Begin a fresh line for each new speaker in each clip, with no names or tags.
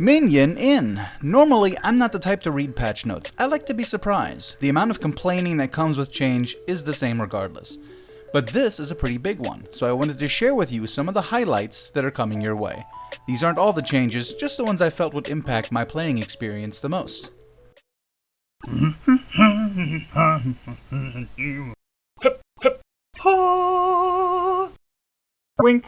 Minion in! Normally, I'm not the type to read patch notes. I like to be surprised. The amount of complaining that comes with change is the same regardless. But this is a pretty big one, so I wanted to share with you some of the highlights that are coming your way. These aren't all the changes, just the ones I felt would impact my playing experience the most.
Wink.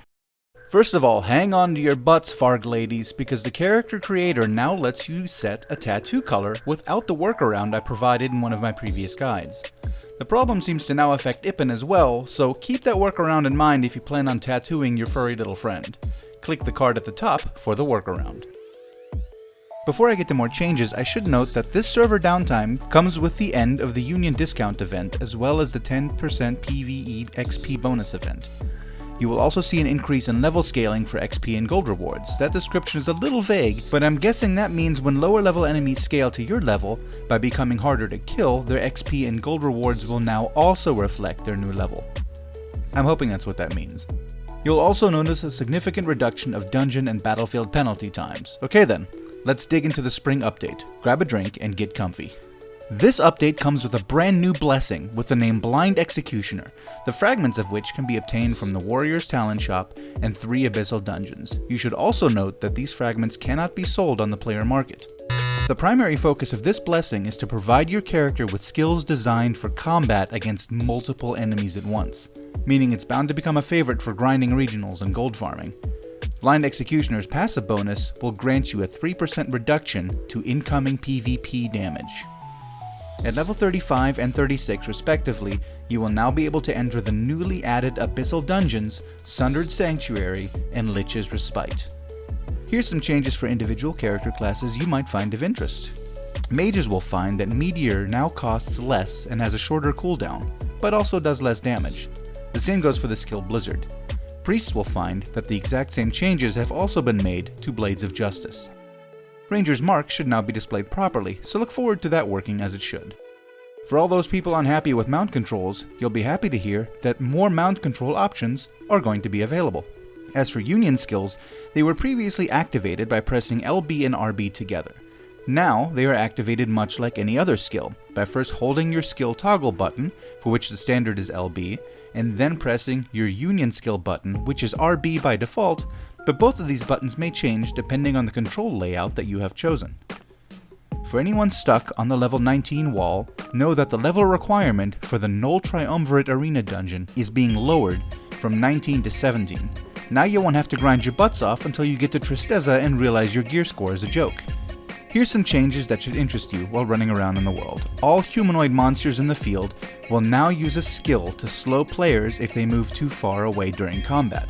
First of all, hang on to your butts, Farg ladies, because the character creator now lets you set a tattoo color without the workaround I provided in one of my previous guides. The problem seems to now affect Ippen as well, so keep that workaround in mind if you plan on tattooing your furry little friend. Click the card at the top for the workaround. Before I get to more changes, I should note that this server downtime comes with the end of the Union discount event as well as the 10% PvE XP bonus event. You will also see an increase in level scaling for XP and gold rewards. That description is a little vague, but I'm guessing that means when lower level enemies scale to your level, by becoming harder to kill, their XP and gold rewards will now also reflect their new level. I'm hoping that's what that means. You'll also notice a significant reduction of dungeon and battlefield penalty times. Okay then, let's dig into the spring update. Grab a drink and get comfy. This update comes with a brand new blessing with the name Blind Executioner, the fragments of which can be obtained from the Warrior's Talent Shop and 3 Abyssal Dungeons. You should also note that these fragments cannot be sold on the player market. The primary focus of this blessing is to provide your character with skills designed for combat against multiple enemies at once, meaning it's bound to become a favorite for grinding regionals and gold farming. Blind Executioner's passive bonus will grant you a 3% reduction to incoming PvP damage. At level 35 and 36 respectively, you will now be able to enter the newly added Abyssal Dungeons, Sundered Sanctuary, and Lich's Respite. Here's some changes for individual character classes you might find of interest. Mages will find that METEOR now costs less and has a shorter cooldown, but also does less damage. The same goes for the skill Blizzard. Priests will find that the exact same changes have also been made to Blades of Justice. Ranger's Mark should now be displayed properly, so look forward to that working as it should. For all those people unhappy with mount controls, you'll be happy to hear that more mount control options are going to be available. As for Union skills, they were previously activated by pressing LB and RB together. Now they are activated much like any other skill, by first holding your skill toggle button, for which the standard is LB, and then pressing your Union skill button, which is RB by default, but both of these buttons may change depending on the control layout that you have chosen. For anyone stuck on the level 19 wall, know that the level requirement for the Null Triumvirate Arena dungeon is being lowered from 19 to 17. Now you won't have to grind your butts off until you get to Tristeza and realize your gear score is a joke. Here's some changes that should interest you while running around in the world. All humanoid monsters in the field will now use a skill to slow players if they move too far away during combat.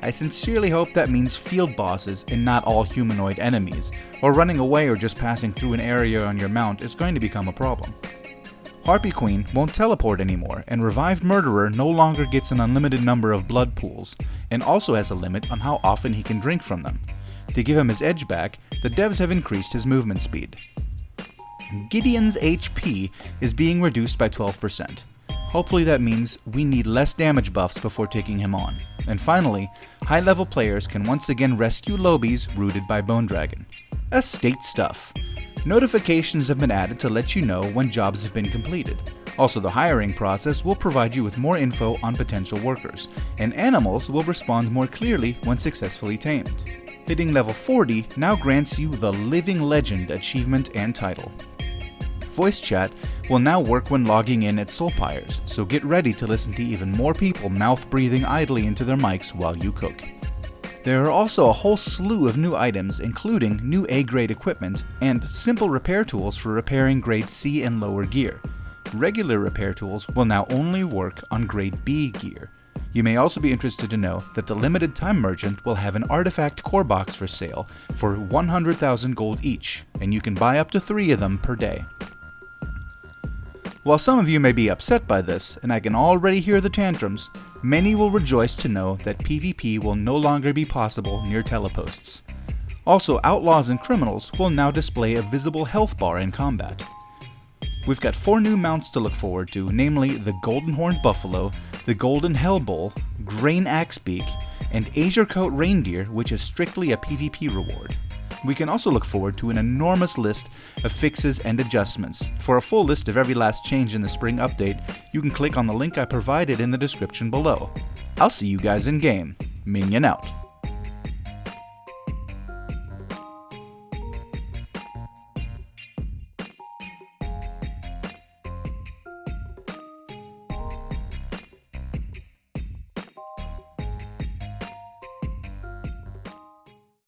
I sincerely hope that means field bosses and not all humanoid enemies, or running away or just passing through an area on your mount is going to become a problem. Harpy Queen won't teleport anymore, and Revived Murderer no longer gets an unlimited number of blood pools, and also has a limit on how often he can drink from them. To give him his edge back, the devs have increased his movement speed. Gideon's HP is being reduced by 12%. Hopefully that means we need less damage buffs before taking him on. And finally, high-level players can once again rescue lobies rooted by Bone Dragon. Estate stuff. Notifications have been added to let you know when jobs have been completed. Also, the hiring process will provide you with more info on potential workers, and animals will respond more clearly when successfully tamed. Hitting level 40 now grants you the Living Legend achievement and title. Voice chat will now work when logging in at Soulpires, so get ready to listen to even more people mouth-breathing idly into their mics while you cook. There are also a whole slew of new items, including new A-grade equipment and simple repair tools for repairing grade C and lower gear. Regular repair tools will now only work on grade B gear. You may also be interested to know that the limited time merchant will have an artifact core box for sale for 100,000 gold each, and you can buy up to 3 of them per day. While some of you may be upset by this, and I can already hear the tantrums, many will rejoice to know that PvP will no longer be possible near teleposts. Also, outlaws and criminals will now display a visible health bar in combat. We've got 4 new mounts to look forward to, namely the Golden Horned Buffalo, the Golden Hellbull, Grain Axebeak, and Azure Coat Reindeer, which is strictly a PvP reward. We can also look forward to an enormous list of fixes and adjustments. For a full list of every last change in the spring update, you can click on the link I provided in the description below. I'll see you guys in game. Minion out.